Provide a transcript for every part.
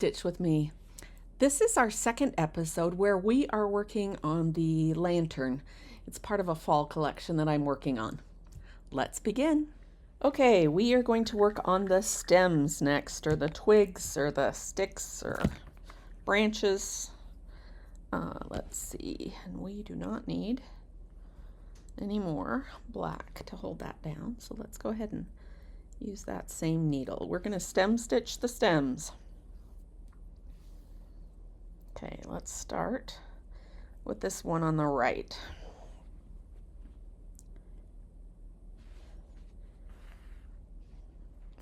Stitch with me. This is our second episode where we are working on the lantern. It's part of a fall collection that I'm working on. Let's begin. Okay, we are going to work on the stems next, or the twigs, or the sticks, or branches. Let's see, and we do not need any more black to hold that down, so let's go ahead and use that same needle. We're going to stem stitch the stems. Okay, let's start with this one on the right.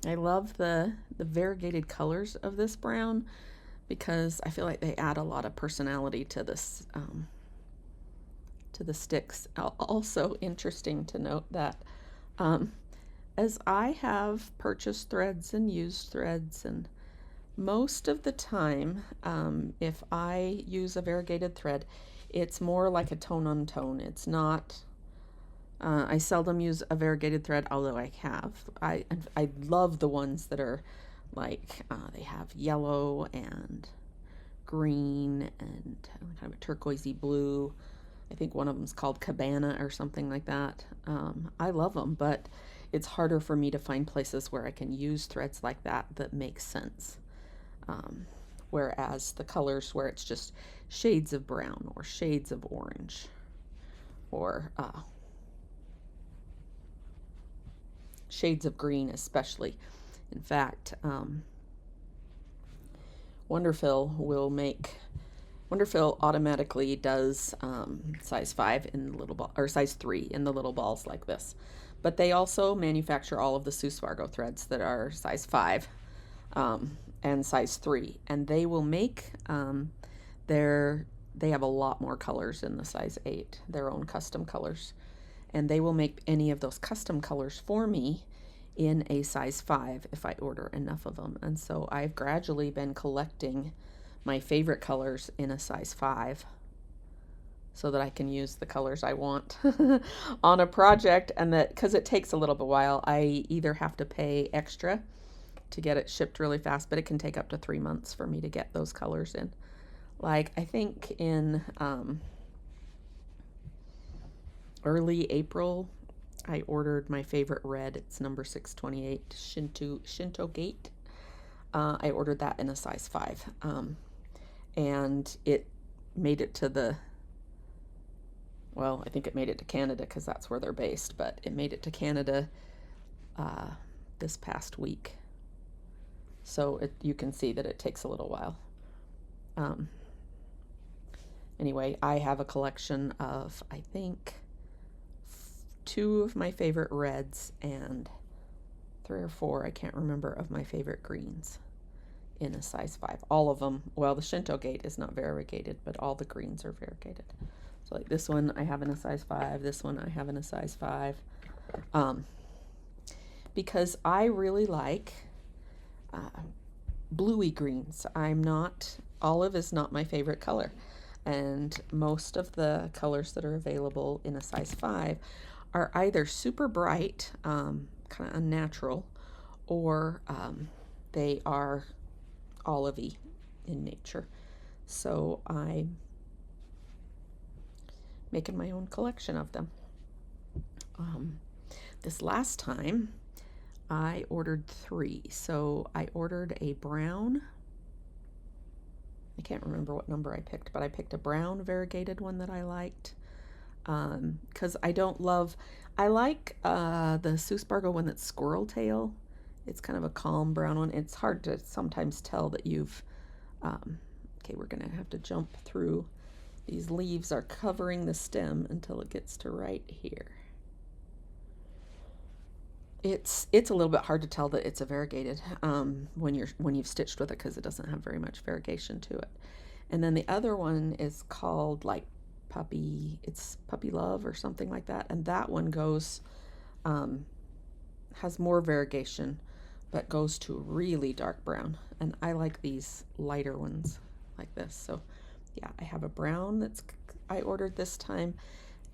I love the variegated colors of this brown because I feel like they add a lot of personality to this to the sticks. Also interesting to note that as I have purchased threads and used threads, and most of the time, if I use a variegated thread, it's more like a tone on tone. It's not, I seldom use a variegated thread, although I have. I love the ones that are like, they have yellow and green and kind of a turquoisey blue. I think one of them is called Cabana or something like that. I love them, but it's harder for me to find places where I can use threads like that make sense. Whereas the colors where it's just shades of brown or shades of orange or shades of green especially. In fact, Wonderfill automatically does size 5 in the little ball, or size 3 in the little balls like this. But they also manufacture all of the Suspargo threads that are size 5. And size 3, and they will make they have a lot more colors in the size 8, their own custom colors, and they will make any of those custom colors for me in a size 5 if I order enough of them. And so I've gradually been collecting my favorite colors in a size 5 so that I can use the colors I want on a project, and that because it takes a little bit while, I either have to pay extra to get it shipped really fast, but it can take up to 3 months for me to get those colors in. Like, I think in early April, I ordered my favorite red. It's number 628, Shinto Gate. I ordered that in a size 5. And it made it to I think it made it to Canada because that's where they're based, but it made it to Canada this past week. So you can see that it takes a little while. Anyway, I have a collection of, I think, 2 of my favorite reds and 3 or 4, I can't remember, of my favorite greens in a size 5. All of them, well, the Shinto Gate is not variegated, but all the greens are variegated. So like this one I have in a size 5, this one I have in a size 5. Because I really like bluey greens. Olive is not my favorite color, and most of the colors that are available in a size 5 are either super bright, kind of unnatural, or they are olivey in nature. So I'm making my own collection of them. This last time I ordered 3. So I ordered a brown, I can't remember what number I picked, but I picked a brown variegated one that I liked. Because I like the Suspargo one that's squirrel tail. It's kind of a calm brown one. It's hard to sometimes tell that you've, okay, we're going to have to jump through. These leaves are covering the stem until it gets to right here. It's a little bit hard to tell that it's a variegated when you've stitched with it, because it doesn't have very much variegation to it. And then the other one is called like Puppy Love or something like that, and that one goes has more variegation but goes to really dark brown, and I like these lighter ones like this. So yeah, I have a brown I ordered this time,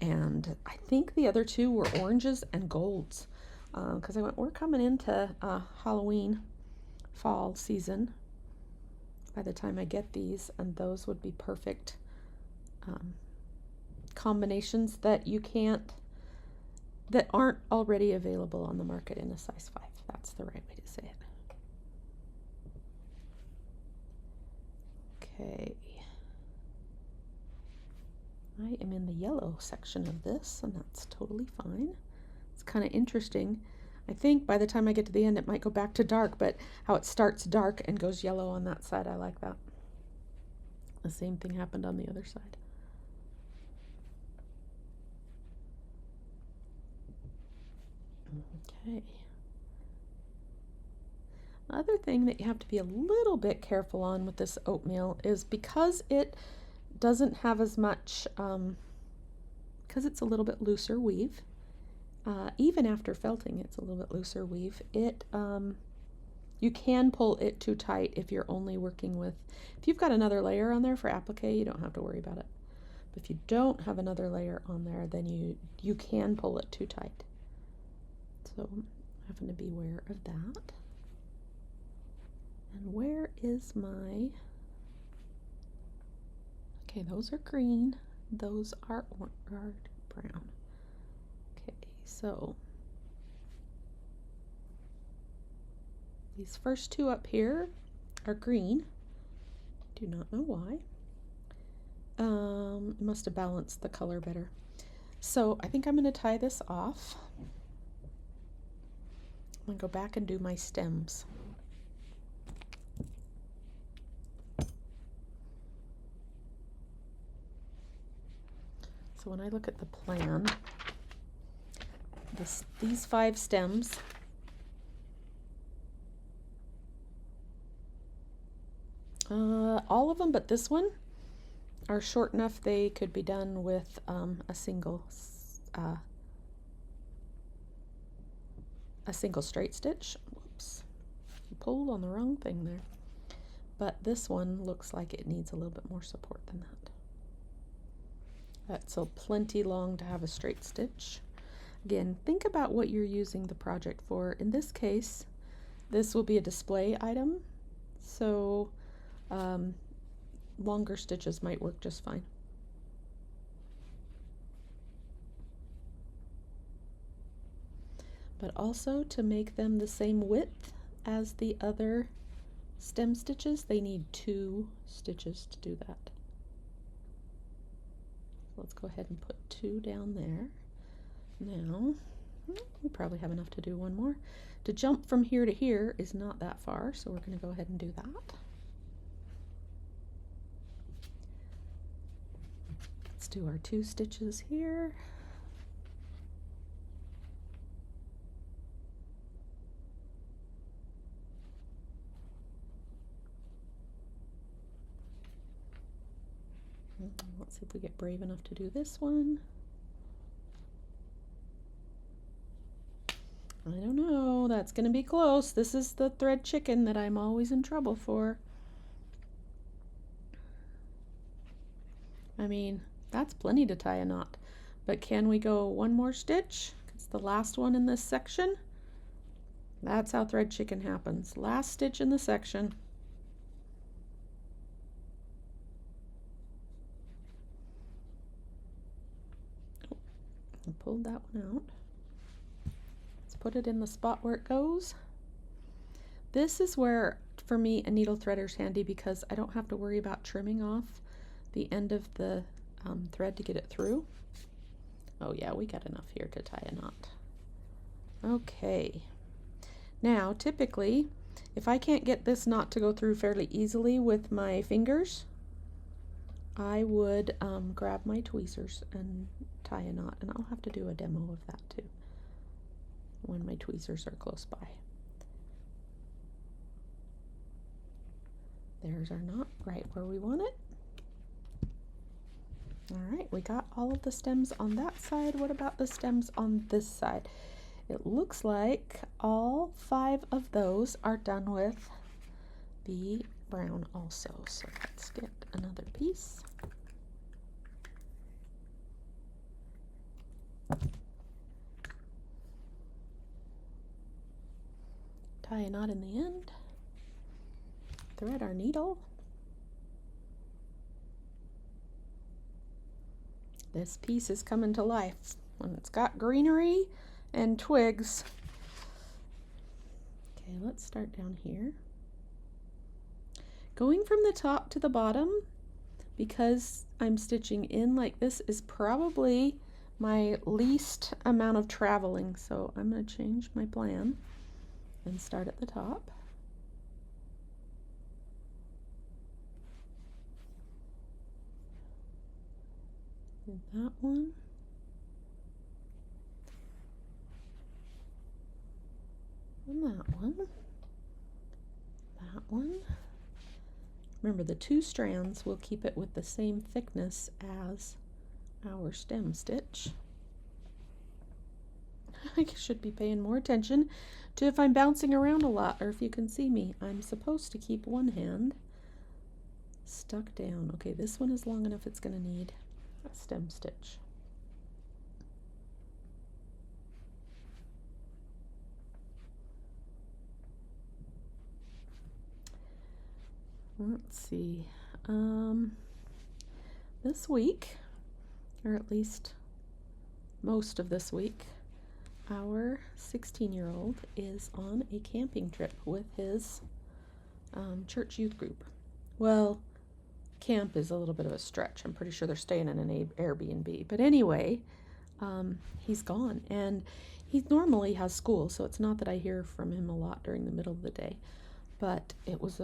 and I think the other 2 were oranges and golds. Because we're coming into Halloween, fall season. by the time I get these, and those would be perfect combinations that that aren't already available on the market in a size 5. That's the right way to say it. Okay. I am in the yellow section of this, and that's totally fine. It's kind of interesting. I think by the time I get to the end, it might go back to dark, but how it starts dark and goes yellow on that side, I like that. The same thing happened on the other side. Okay. Other thing that you have to be a little bit careful on with this oatmeal is because it doesn't have as much, because it's a little bit looser weave, even after felting it's a little bit looser weave, you can pull it too tight if you're only working with, if you've got another layer on there for applique, you don't have to worry about it. But if you don't have another layer on there, then you can pull it too tight. So having to be aware of that. And where is my, okay, those are green, those are brown. Okay, so these first two up here are green. Do not know why. Must have balanced the color better. So I think I'm going to tie this off. I'm going to go back and do my stems. So when I look at the plan, these 5 stems all of them but this one are short enough they could be done with a single straight stitch. Whoops, you pulled on the wrong thing there. But this one looks like it needs a little bit more support than that. That's so plenty long to have a straight stitch. Again, think about what you're using the project for. In this case, this will be a display item, so longer stitches might work just fine. But also, to make them the same width as the other stem stitches, they need 2 stitches to do that. Let's go ahead and put 2 down there. Now, we probably have enough to do one more. To jump from here to here is not that far, so we're going to go ahead and do that. Let's do our 2 stitches here. Let's see if we get brave enough to do this one. I don't know, that's going to be close. This is the thread chicken that I'm always in trouble for. I mean, that's plenty to tie a knot. But can we go one more stitch? It's the last one in this section. That's how thread chicken happens. Last stitch in the section. I pulled that one out. Let's put it in the spot where it goes. This is where, for me, a needle threader is handy because I don't have to worry about trimming off the end of the thread to get it through. Oh yeah, we got enough here to tie a knot. Okay. Now, typically, if I can't get this knot to go through fairly easily with my fingers, I would grab my tweezers and tie a knot, and I'll have to do a demo of that too when my tweezers are close by. There's our knot right where we want it. All right, we got all of the stems on that side. What about the stems on this side? It looks like all 5 of those are done with the brown also. So let's get another piece. Tie a knot in the end. Thread our needle. This piece is coming to life when it's got greenery and twigs. Okay, let's start down here. Going from the top to the bottom, because I'm stitching in like this, is probably my least amount of traveling. So I'm going to change my plan and start at the top. And that one. And that one. That one. Remember, the 2 strands will keep it with the same thickness as our stem stitch. I should be paying more attention to if I'm bouncing around a lot, or if you can see me. I'm supposed to keep one hand stuck down. Okay, this one is long enough, it's going to need a stem stitch. Let's see. This week, or at least most of this week, our 16-year-old is on a camping trip with his church youth group. Well, camp is a little bit of a stretch. I'm pretty sure they're staying in an Airbnb. But anyway, he's gone. And he normally has school, so it's not that I hear from him a lot during the middle of the day. But it was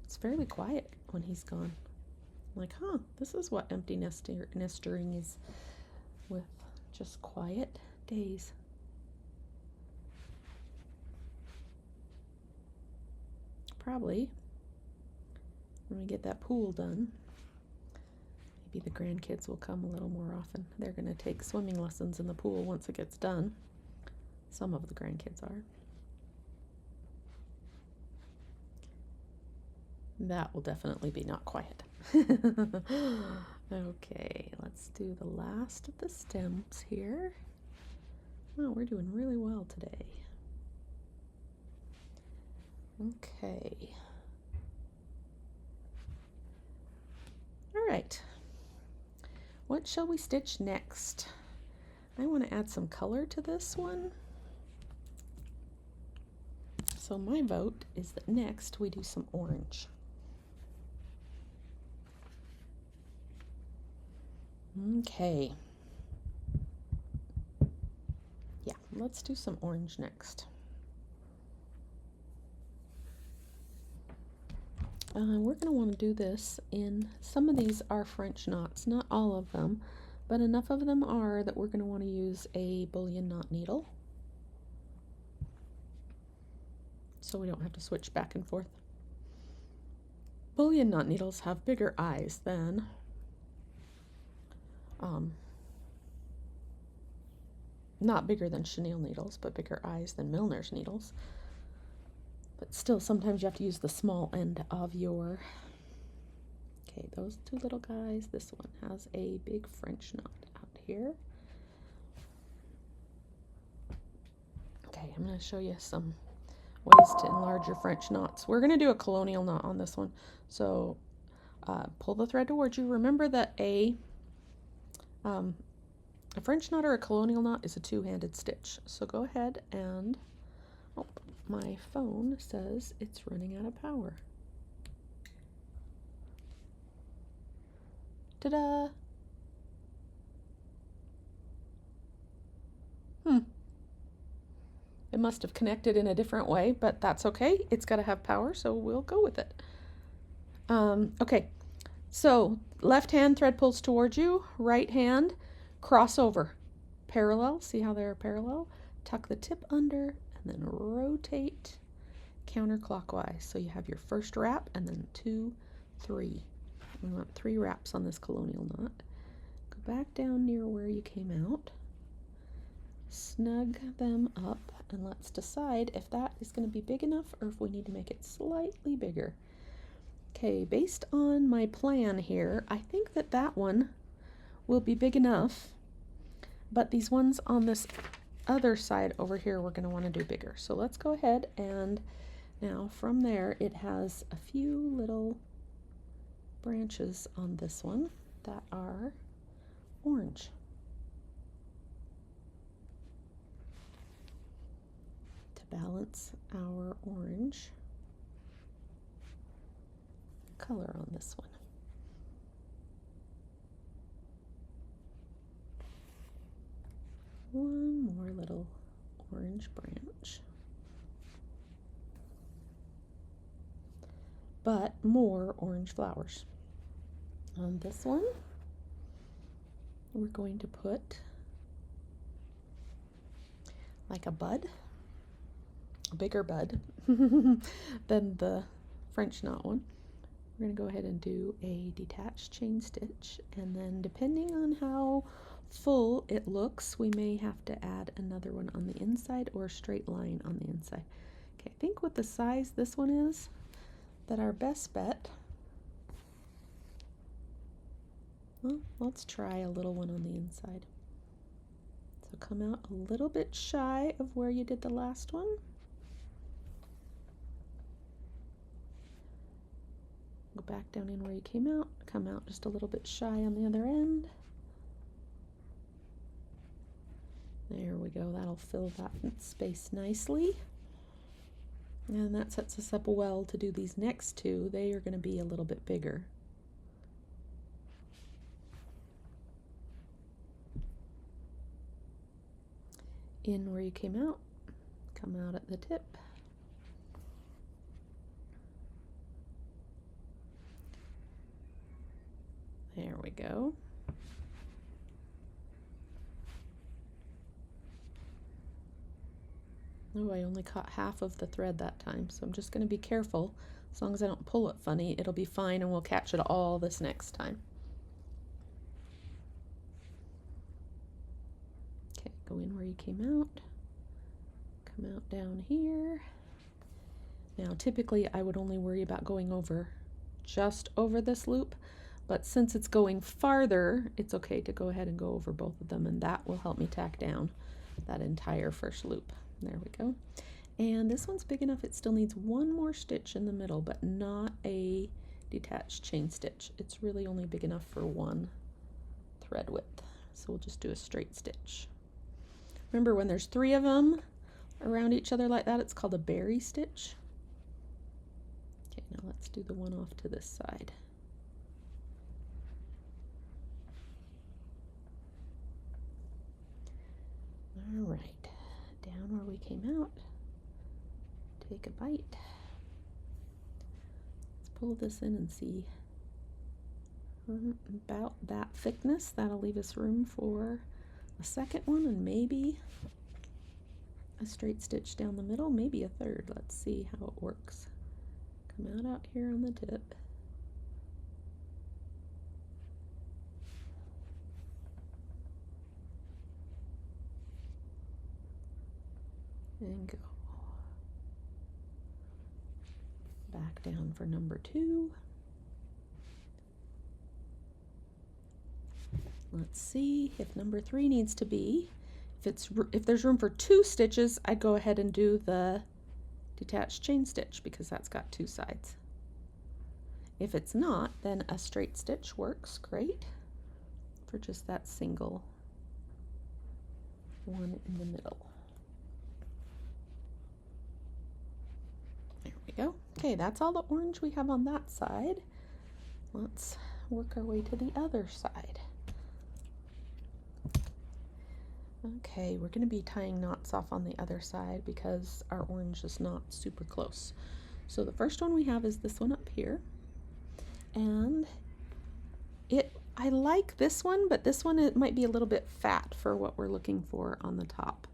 it's fairly quiet when he's gone. I'm like, this is what empty nestering is, with just quiet days. Probably when we get that pool done, maybe the grandkids will come a little more often. They're going to take swimming lessons in the pool once it gets done. Some of the grandkids are. That will definitely be not quiet. Okay, let's do the last of the stems here. Oh, we're doing really well today. Okay. All right. What shall we stitch next? I want to add some color to this one. So my vote is that next we do some orange. Okay. Yeah, let's do some orange next. We're going to want to do this in, some of these are French knots, not all of them, but enough of them are that we're going to want to use a bullion knot needle, so we don't have to switch back and forth. Bullion knot needles have bigger eyes than not bigger than chenille needles, but bigger eyes than Milner's needles. But still, sometimes you have to use the small end of your... Okay, those 2 little guys. This one has a big French knot out here. Okay, I'm going to show you some ways to enlarge your French knots. We're going to do a colonial knot on this one. So pull the thread towards you. Remember that a French knot or a colonial knot is a 2-handed stitch. So go ahead and... Oh, my phone says it's running out of power. Ta-da! It must have connected in a different way, but that's okay. It's got to have power, so we'll go with it. Okay, so left hand thread pulls towards you, right hand cross over, parallel. See how they're parallel? Tuck the tip under and then rotate counterclockwise. So you have your first wrap and then 2, 3. We want 3 wraps on this colonial knot. Go back down near where you came out. Snug them up, and let's decide if that is going to be big enough or if we need to make it slightly bigger. Okay, based on my plan here, I think that that one will be big enough, but these ones on this other side over here we're going to want to do bigger. So let's go ahead, and now from there it has a few little branches on this one that are orange. To balance our orange color on this one. One more little orange branch. But more orange flowers. On this one, we're going to put like a bud, a bigger bud than the French knot one. We're going to go ahead and do a detached chain stitch, and then depending on how full it looks, we may have to add another one on the inside or a straight line on the inside. Okay, I think with the size this one is, that our best bet, well, let's try a little one on the inside. So come out a little bit shy of where you did the last one. Go back down in where you came out, come out just a little bit shy on the other end. There we go, that'll fill that space nicely. And that sets us up well to do these next two. They are going to be a little bit bigger. In where you came out, come out at the tip. There we go. Oh, I only caught half of the thread that time, so I'm just going to be careful. As long as I don't pull it funny, it'll be fine, and we'll catch it all this next time. Okay, go in where you came out. Come out down here. Now, typically, I would only worry about going over just over this loop, but since it's going farther, it's okay to go ahead and go over both of them, and that will help me tack down that entire first loop. There we go. And this one's big enough, it still needs one more stitch in the middle, but not a detached chain stitch. It's really only big enough for one thread width. So we'll just do a straight stitch. Remember, when there's 3 of them around each other like that, it's called a berry stitch. Okay, now let's do the one off to this side. All right. Down where we came out, take a bite. Let's pull this in and see about that thickness. That'll leave us room for a second one and maybe a straight stitch down the middle, maybe a third. Let's see how it works. Come out here on the tip. And go back down for number 2. Let's see if number 3 needs to be, if there's room for 2 stitches, I'd go ahead and do the detached chain stitch because that's got 2 sides. If it's not, then a straight stitch works great for just that single one in the middle. Go. Okay, that's all the orange we have on that side. Let's work our way to the other side. Okay, we're going to be tying knots off on the other side because our orange is not super close. So the first one we have is this one up here. And I like this one, but this one, it might be a little bit fat for what we're looking for on the top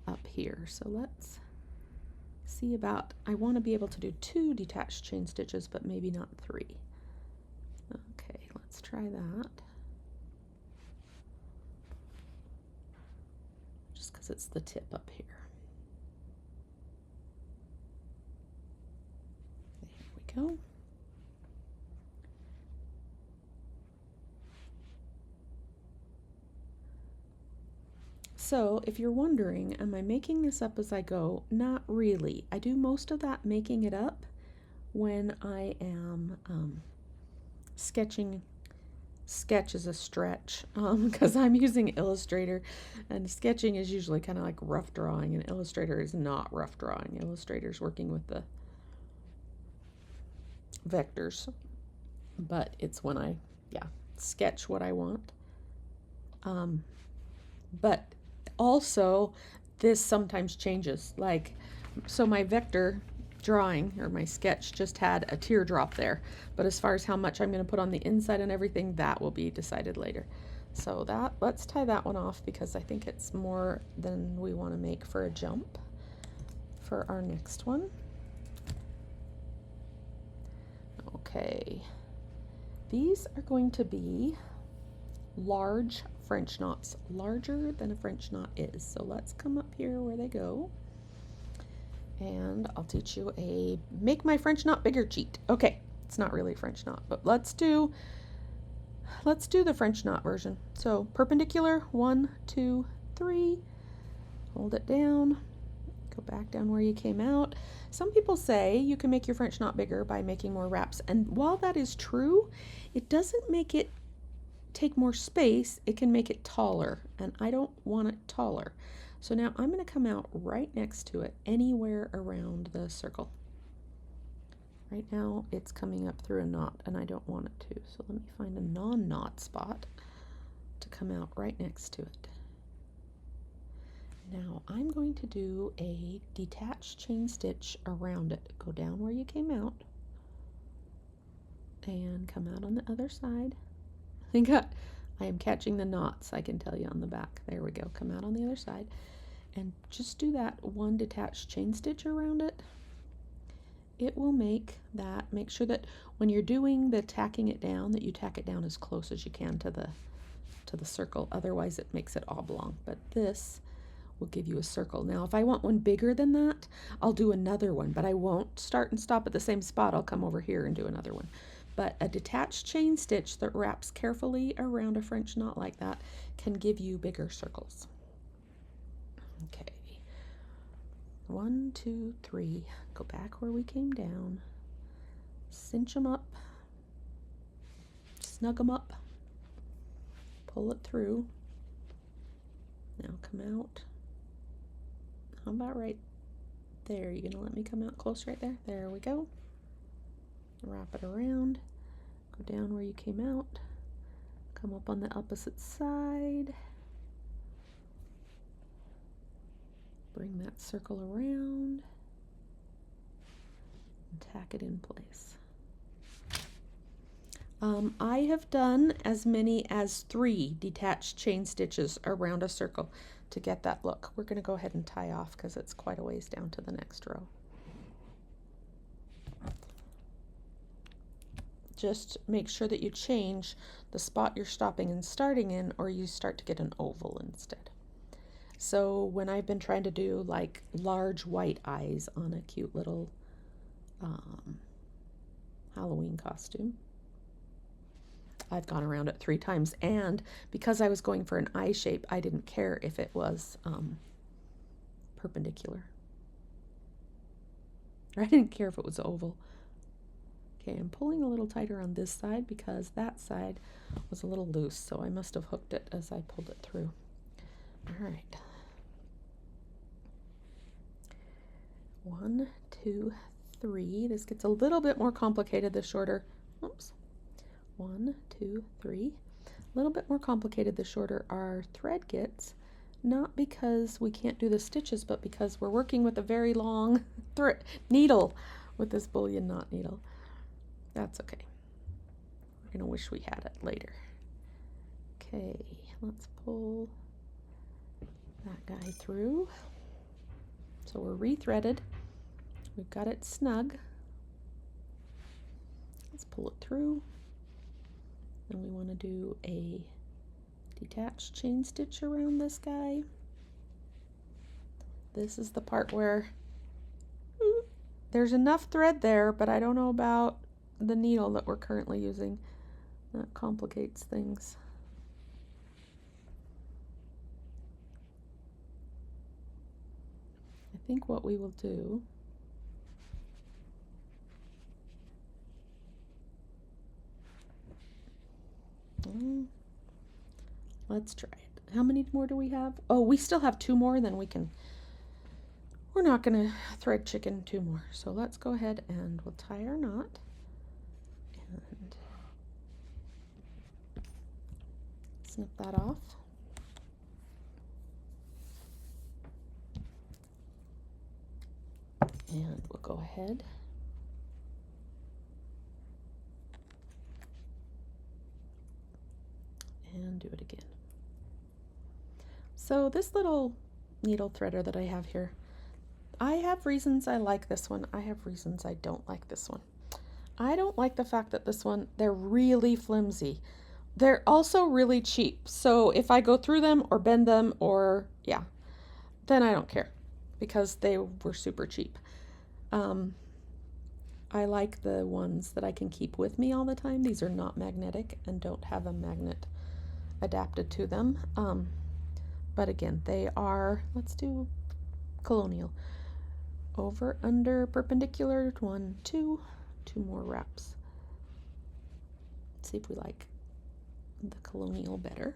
up here. So let's see about, I want to be able to do 2 detached chain stitches, but maybe not 3. Okay, let's try that. Just because it's the tip up here. There we go. So if you're wondering, am I making this up as I go? Not really. I do most of that making it up when I am sketch is a stretch because I'm using Illustrator, and sketching is usually kind of like rough drawing, and Illustrator is not rough drawing. Illustrator's working with the vectors, but it's when I sketch what I want. But also this sometimes changes, like, so my vector drawing or my sketch just had a teardrop there, but as far as how much I'm going to put on the inside and everything, that will be decided later. So that, let's tie that one off because I think it's more than we want to make for a jump for our next one. Okay, these are going to be large French knots, larger than a French knot is. So let's come up here where they go, and I'll teach you a make my French knot bigger cheat. Okay, it's not really a French knot, but let's do the French knot version. So perpendicular, 1, 2, 3, hold it down, go back down where you came out. Some people say you can make your French knot bigger by making more wraps, and while that is true, it doesn't make it take more space. It can make it taller, and I don't want it taller. So now I'm going to come out right next to it, anywhere around the circle. Right now it's coming up through a knot, and I don't want it to. So let me find a non-knot spot to come out right next to it. Now I'm going to do a detached chain stitch around it. Go down where you came out and come out on the other side. I am catching the knots, I can tell you, on the back. There we go. Come out on the other side and just do that one detached chain stitch around it. It will make sure that when you're doing the tacking it down, that you tack it down as close as you can to the circle. Otherwise it makes it oblong. But this will give you a circle. Now if I want one bigger than that, I'll do another one, but I won't start and stop at the same spot. I'll come over here and do another one. But a detached chain stitch that wraps carefully around a French knot like that can give you bigger circles. Okay, 1, 2, 3, go back where we came down, cinch them up, snug them up, pull it through. Now come out. How about right there? You gonna let me come out close right there? There we go. Wrap it around, go down where you came out, come up on the opposite side, bring that circle around, and tack it in place. I have done as many as 3 detached chain stitches around a circle to get that look. We're going to go ahead and tie off because it's quite a ways down to the next row. Just make sure that you change the spot you're stopping and starting in, or you start to get an oval instead. So when I've been trying to do like large white eyes on a cute little Halloween costume, I've gone around it 3 times, and because I was going for an eye shape, I didn't care if it was perpendicular. Or I didn't care if it was oval. Okay, I'm pulling a little tighter on this side because that side was a little loose, so I must have hooked it as I pulled it through. All right. 1, 2, 3. This gets a little bit more complicated the shorter. Oops. 1, 2, 3. A little bit more complicated the shorter our thread gets. Not because we can't do the stitches, but because we're working with a very long needle with this bullion knot needle. That's okay. We're going to wish we had it later. Okay, let's pull that guy through. So we're rethreaded. We've got it snug. Let's pull it through. Then we want to do a detached chain stitch around this guy. This is the part where there's enough thread there, but I don't know about the needle that we're currently using. That complicates things. I think what we will do Let's try it. How many more do we have? Oh, we still have 2 more, then we're not gonna thread chicken 2 more. So let's go ahead and we'll tie our knot. And snip that off. And we'll go ahead and do it again. So this little needle threader that I have here, I have reasons I like this one. I have reasons I don't like this one. I don't like the fact that this one, they're really flimsy. They're also really cheap. So if I go through them or bend them or, yeah, then I don't care because they were super cheap. I like the ones that I can keep with me all the time. These are not magnetic and don't have a magnet adapted to them. But again, they are, let's do colonial. Over, under, perpendicular, 1, 2, 2 more wraps. Let's see if we like the colonial better.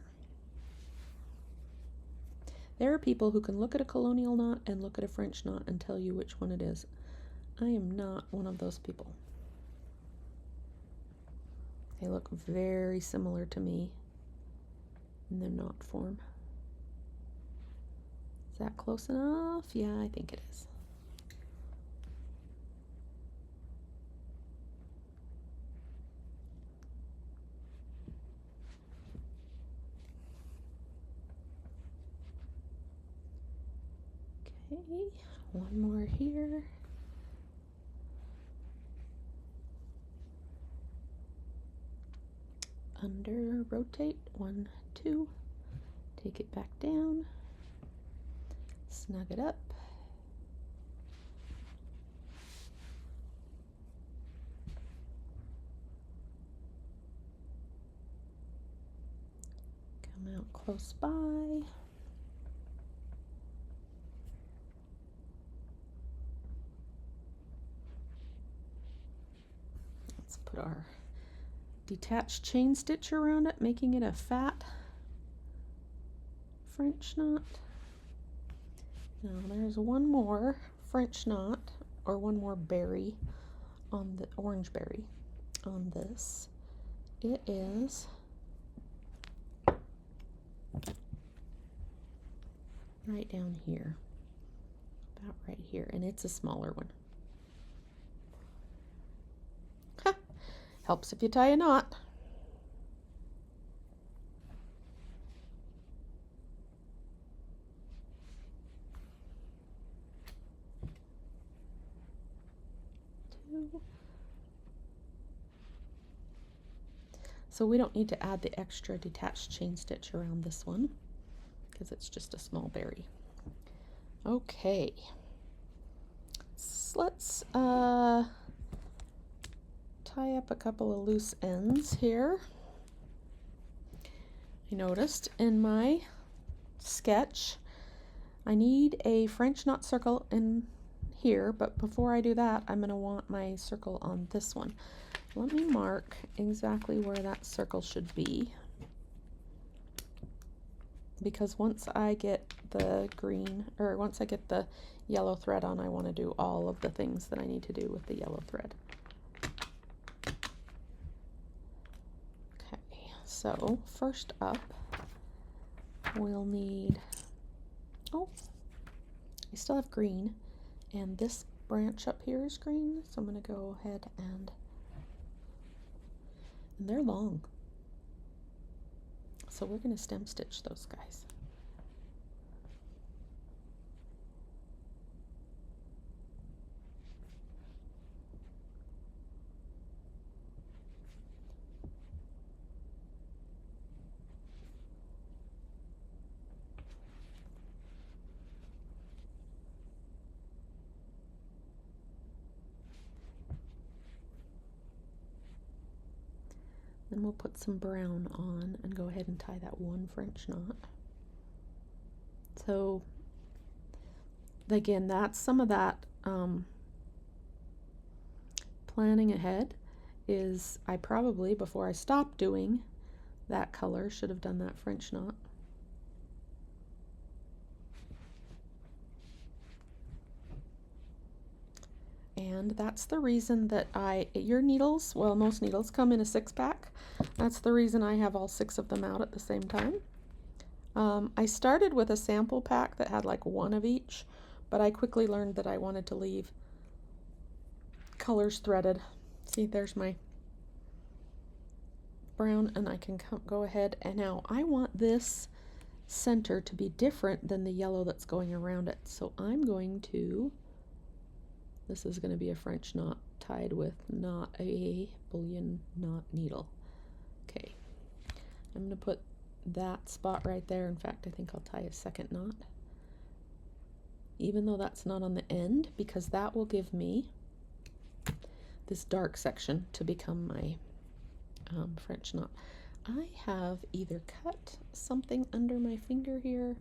There are people who can look at a colonial knot and look at a French knot and tell you which one it is. I am not one of those people. They look very similar to me in their knot form. Is that close enough? Yeah, I think it is. Okay, one more here. Under, rotate, 1, 2, take it back down, snug it up. Come out close by. Let's put our detached chain stitch around it, making it a fat French knot. Now there's one more French knot, or one more berry on the orange berry on this. It is right down here, about right here, and it's a smaller one. Ha! Helps if you tie a knot. So we don't need to add the extra detached chain stitch around this one because it's just a small berry. Okay, so let's tie up a couple of loose ends here. I noticed in my sketch I need a French knot circle in here, but before I do that I'm going to want my circle on this one. Let me mark exactly where that circle should be, because once I get the green, or once I get the yellow thread on, I want to do all of the things that I need to do with the yellow thread. Okay, so first up we'll need, oh, I still have green, and this branch up here is green, so I'm going to go ahead and they're long, so we're going to stem stitch those guys. Then we'll put some brown on and go ahead and tie that one French knot. So again, that's some of that planning ahead is I probably, before I stop doing that color should have done that French knot. And that's the reason that your needles, well, most needles come in a 6-pack. That's the reason I have all 6 of them out at the same time. I started with a sample pack that had like 1 of each, but I quickly learned that I wanted to leave colors threaded. See, there's my brown, and I can go ahead, and now I want this center to be different than the yellow that's going around it. So I'm going to, this is going to be a French knot tied with not a bullion knot needle. Okay, I'm going to put that spot right there. In fact, I think I'll tie a second knot, even though that's not on the end, because that will give me this dark section to become my French knot. I have either cut something under my finger here,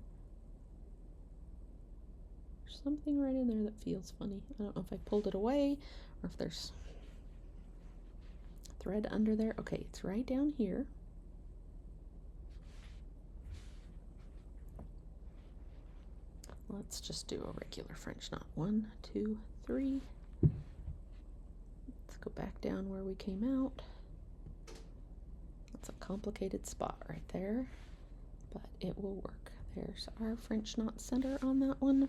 something right in there that feels funny. I don't know if I pulled it away or if there's thread under there. Okay, it's right down here. Let's just do a regular French knot. 1, 2, 3. Let's go back down where we came out. That's a complicated spot right there, but it will work. There's our French knot center on that one.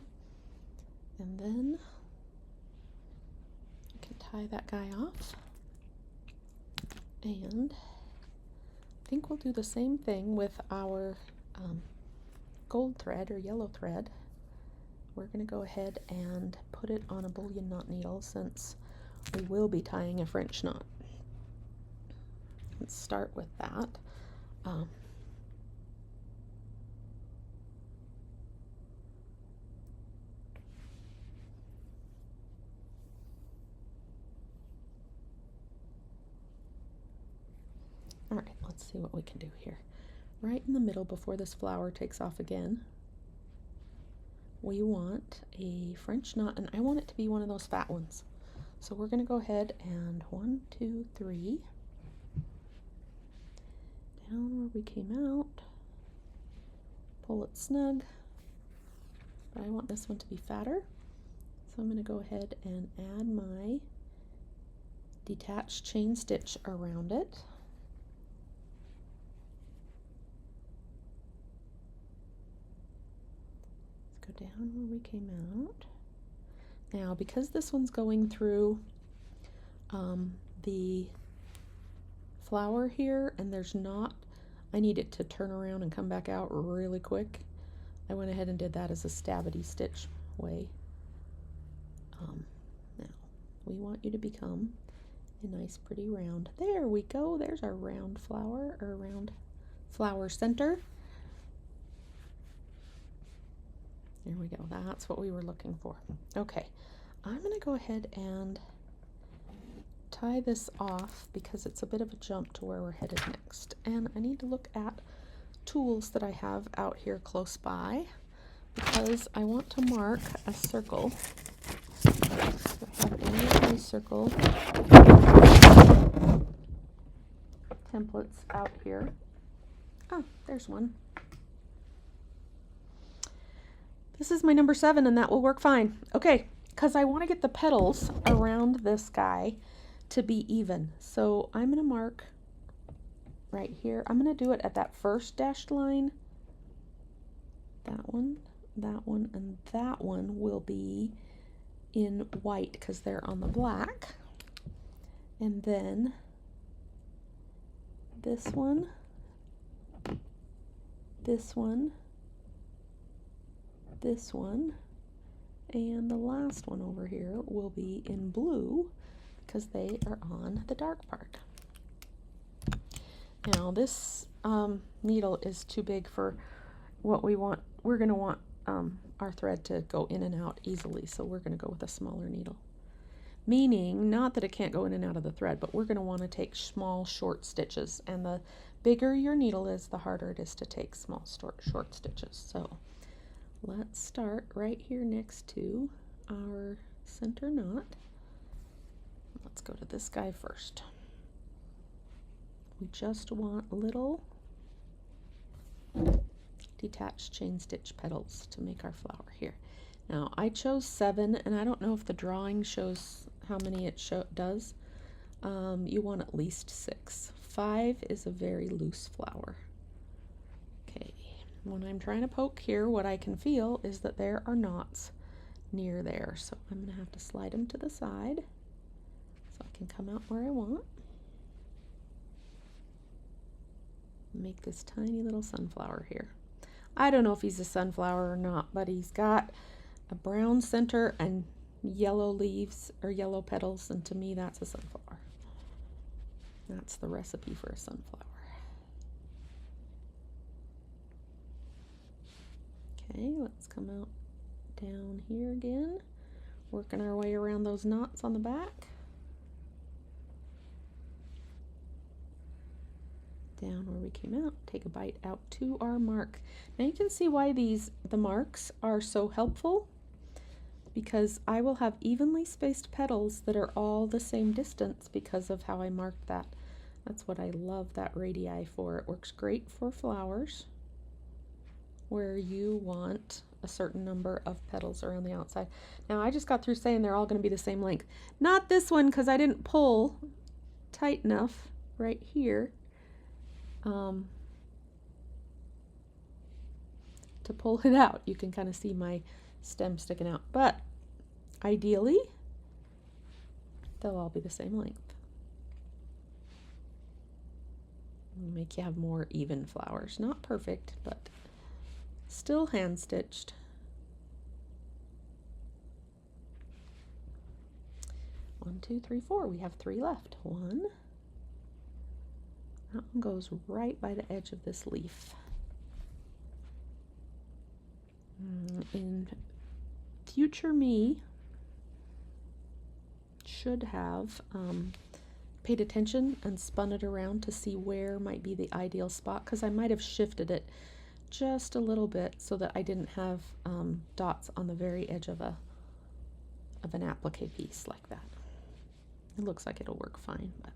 And then I can tie that guy off. And I think we'll do the same thing with our gold thread or yellow thread. We're going to go ahead and put it on a bullion knot needle since we will be tying a French knot. Let's start with that. All right, let's see what we can do here. Right in the middle, before this flower takes off again, we want a French knot, and I want it to be one of those fat ones. So we're going to go ahead and 1, 2, 3, down where we came out, pull it snug, but I want this one to be fatter. So I'm going to go ahead and add my detached chain stitch around it. Let's go down where we came out. Now, because this one's going through the flower here, and there's not, I need it to turn around and come back out really quick. I went ahead and did that as a stabby stitch way. Now, we want you to become a nice pretty round. There we go. There's our round flower, or round flower center. There we go. That's what we were looking for. Okay, I'm going to go ahead and tie this off because it's a bit of a jump to where we're headed next. And I need to look at tools that I have out here close by because I want to mark a circle. So I have any of my circle templates out here. Oh, there's one. This is my number 7, and that will work fine. Okay, because I want to get the petals around this guy to be even. So I'm going to mark right here. I'm going to do it at that first dashed line. That one, and that one will be in white because they're on the black. And then this one, this one, this one, and the last one over here will be in blue because they are on the dark part. Now this needle is too big for what we want. We're going to want our thread to go in and out easily, so we're going to go with a smaller needle. Meaning, not that it can't go in and out of the thread, but we're going to want to take small, short stitches. And the bigger your needle is, the harder it is to take small, short stitches. So let's start right here next to our center knot. Let's go to this guy first. We just want little detached chain stitch petals to make our flower here. Now I chose 7, and I don't know if the drawing shows how many it does. You want at least 6. 5 is a very loose flower. Okay, when I'm trying to poke here, what I can feel is that there are knots near there, so I'm going to have to slide them to the side so I can come out where I want. Make this tiny little sunflower here. I don't know if he's a sunflower or not, but he's got a brown center and yellow leaves or yellow petals, and to me that's a sunflower. That's the recipe for a sunflower. Okay, let's come out down here again, working our way around those knots on the back. Down where we came out, take a bite out to our mark. Now you can see why the marks are so helpful, because I will have evenly spaced petals that are all the same distance because of how I marked that. That's what I love that radii for. It works great for flowers where you want a certain number of petals around the outside. Now I just got through saying they're all going to be the same length. Not this one, because I didn't pull tight enough right here to pull it out. You can kind of see my stem sticking out, but ideally they'll all be the same length. Make you have more even flowers. Not perfect, but still hand stitched. One, two, three, 4. We have 3 left. 1. That one goes right by the edge of this leaf. In future me should have paid attention and spun it around to see where might be the ideal spot, because I might have shifted it just a little bit so that I didn't have dots on the very edge of an applique piece like that. It looks like it'll work fine, but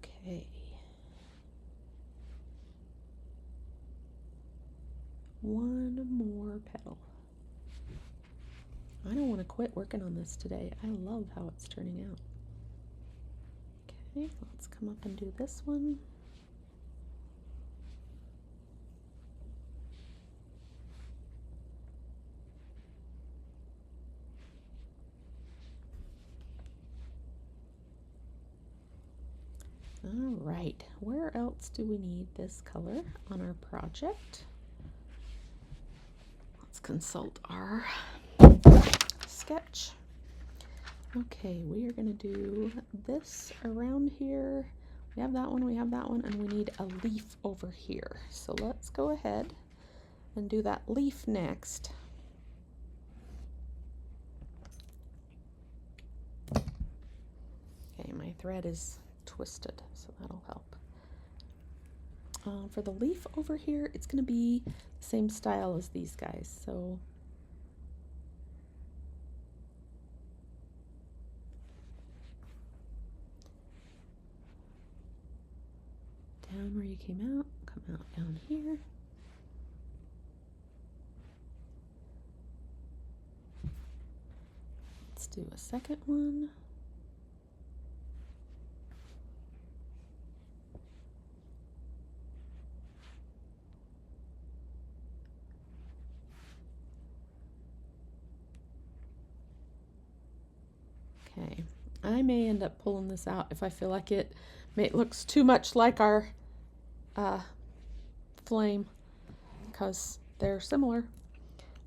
okay. One more petal. I don't want to quit working on this today. I love how it's turning out. Okay, let's come up and do this one. All right, where else do we need this color on our project? Let's consult our sketch. Okay, we are going to do this around here. We have that one, we have that one, and we need a leaf over here. So let's go ahead and do that leaf next. Okay, my thread is twisted, so that'll help. For the leaf over here, it's going to be the same style as these guys. So down where you came out, come out down here. Let's do a second one. Okay, I may end up pulling this out if I feel like it looks too much like our flame, because they're similar.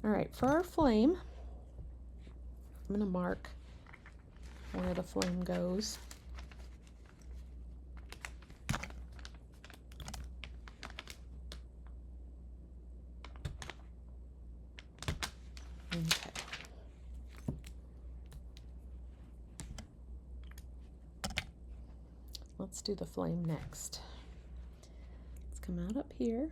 All right, for our flame, I'm going to mark where the flame goes. Okay. Let's do the flame next. Let's come out up here.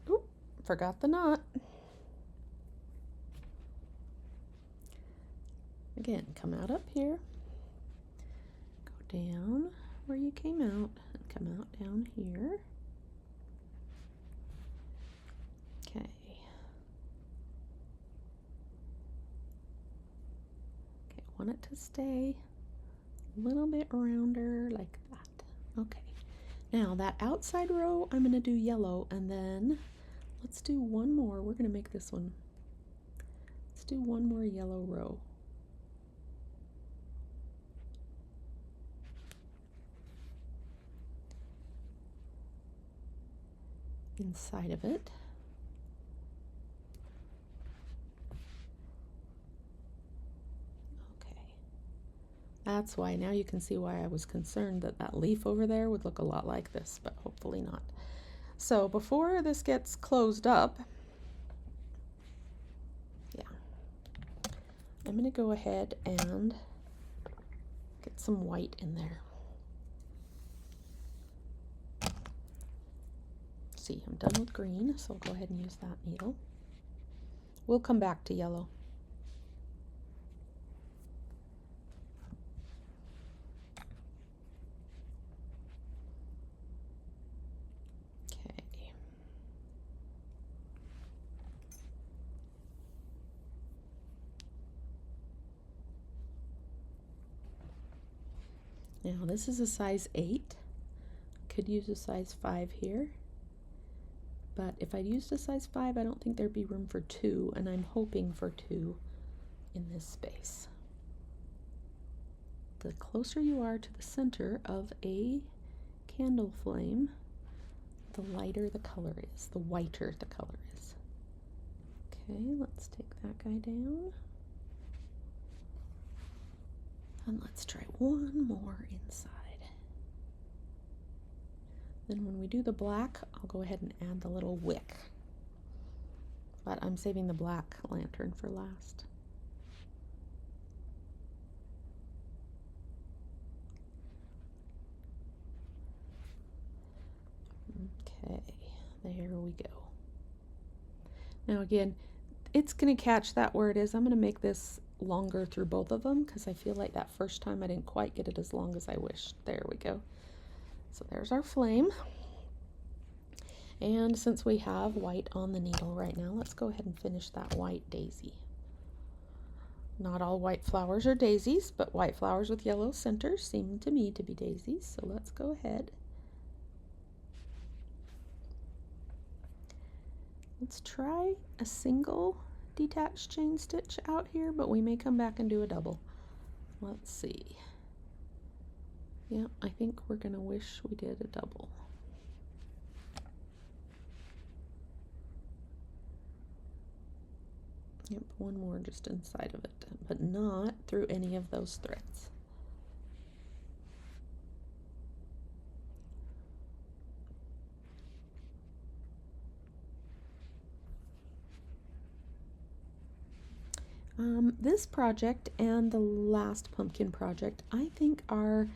Oop, forgot the knot. Again, come out up here. down where you came out and come out down here. Okay. Okay, want it to stay a little bit rounder like that. Okay. Now that outside row I'm going to do yellow, and then let's do one more. We're going to make this one. Let's do one more yellow row. Inside of it. Okay. That's why now you can see why I was concerned that that leaf over there would look a lot like this, but hopefully not. So before this gets closed up, yeah, I'm going to go ahead and get some white in there. See, I'm done with green, so I'll go ahead and use that needle. We'll come back to yellow. Okay. Now this is a size 8. Could use a size 5 here. But if I used a size 5, I don't think there'd be room for 2, and I'm hoping for 2 in this space. The closer you are to the center of a candle flame, the lighter the color is, the whiter the color is. Okay, let's take that guy down. And let's try one more inside. Then when we do the black, I'll go ahead and add the little wick. But I'm saving the black lantern for last. Okay, there we go. Now again, it's going to catch that where it is. I'm going to make this longer through both of them because I feel like that first time I didn't quite get it as long as I wished. There we go. So there's our flame. And since we have white on the needle right now, let's go ahead and finish that white daisy. Not all white flowers are daisies, but white flowers with yellow centers seem to me to be daisies. So let's go ahead. Let's try a single detached chain stitch out here, but we may come back and do a double. Let's see. Yeah, I think we're going to wish we did a double. Yep, one more just inside of it, but not through any of those threads. This project and the last pumpkin project, I think, are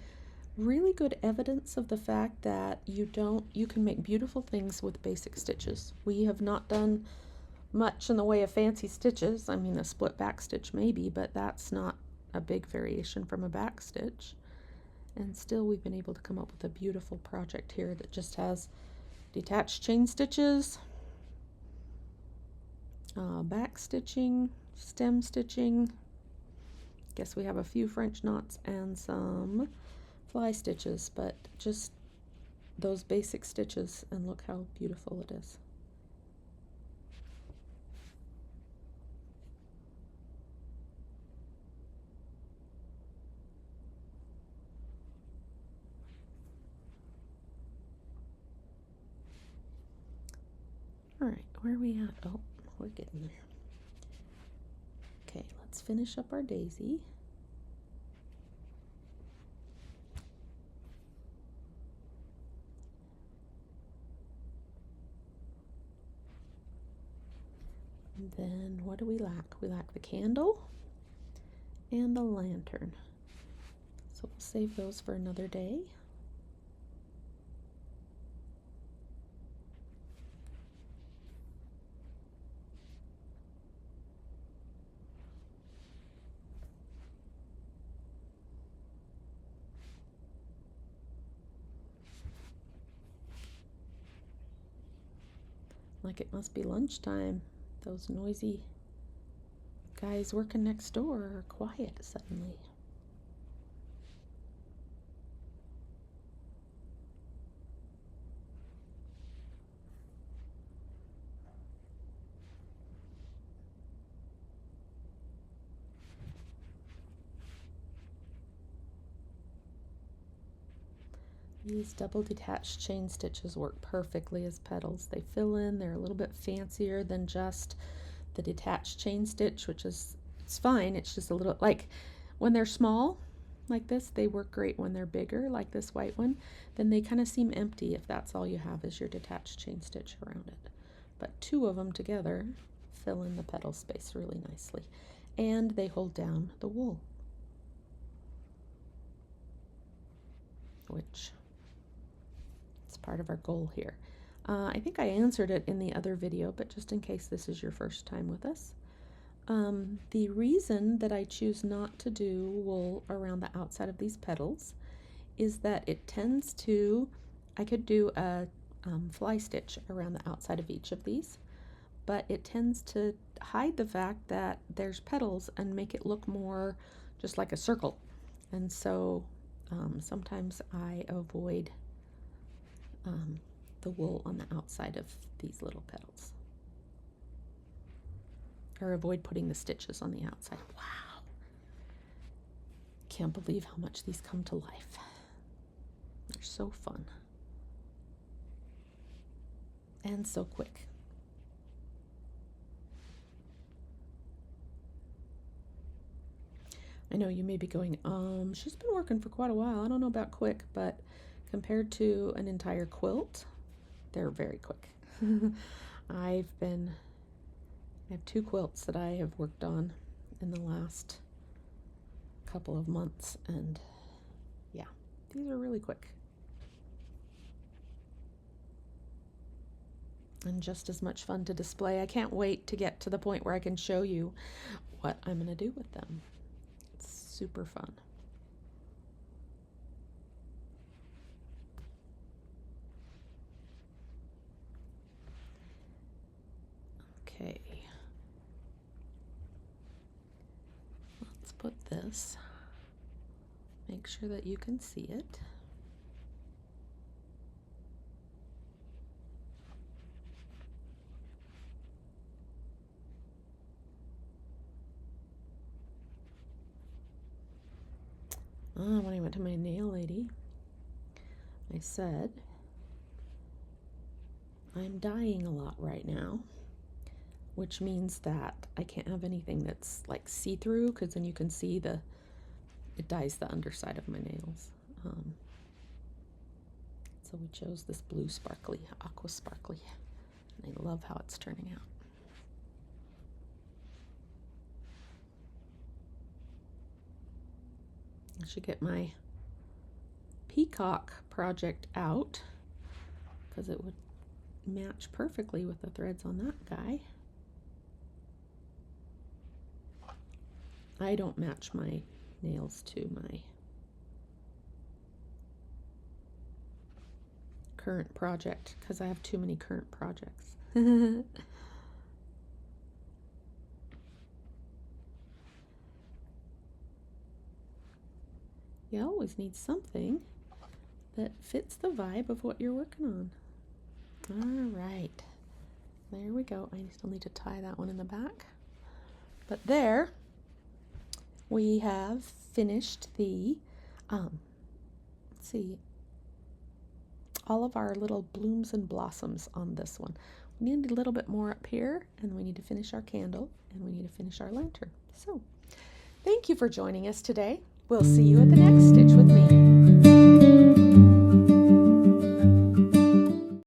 really good evidence of the fact that you can make beautiful things with basic stitches. We have not done much in the way of fancy stitches. I mean, a split back stitch maybe, but that's not a big variation from a back stitch. And still we've been able to come up with a beautiful project here that just has detached chain stitches, back stitching, stem stitching. Guess we have a few French knots and some fly stitches, but just those basic stitches, and look how beautiful it is. All right, where are we at? Oh, we're getting there. Okay, let's finish up our daisy. And then what do we lack? We lack the candle and the lantern. So we'll save those for another day. Like it must be lunchtime. Those noisy guys working next door are quiet suddenly. These double detached chain stitches work perfectly as petals. They fill in, they're a little bit fancier than just the detached chain stitch, which is, it's fine. It's just a little, like when they're small like this, they work great. When they're bigger, like this white one, then they kind of seem empty if that's all you have is your detached chain stitch around it. But two of them together fill in the petal space really nicely. And they hold down the wool, which is part of our goal here. I think I answered it in the other video, but just in case this is your first time with us. The reason that I choose not to do wool around the outside of these petals is that it tends to, I could do a fly stitch around the outside of each of these, but it tends to hide the fact that there's petals and make it look more just like a circle. And so sometimes I avoid the wool on the outside of these little petals, or avoid putting the stitches on the outside. Wow, can't believe how much these come to life. They're so fun and so quick. I know you may be going, she's been working for quite a while. I don't know about quick, but compared to an entire quilt, they're very quick. I have 2 quilts that I have worked on in the last couple of months, and yeah, these are really quick. And just as much fun to display. I can't wait to get to the point where I can show you what I'm going to do with them. It's super fun. Okay, let's put this, make sure that you can see it. When I went to my nail lady, I said, I'm dyeing a lot right now, which means that I can't have anything that's like see-through, because then you can see it dyes the underside of my nails. So we chose this blue sparkly, aqua sparkly, and I love how it's turning out. I should get my peacock project out, because it would match perfectly with the threads on that guy. I don't match my nails to my current project because I have too many current projects. You always need something that fits the vibe of what you're working on. All right, there we go. I still need to tie that one in the back. But there, we have finished the, let's see, all of our little blooms and blossoms on this one. We need a little bit more up here, and we need to finish our candle, and we need to finish our lantern. So, thank you for joining us today. We'll see you at the next stitch.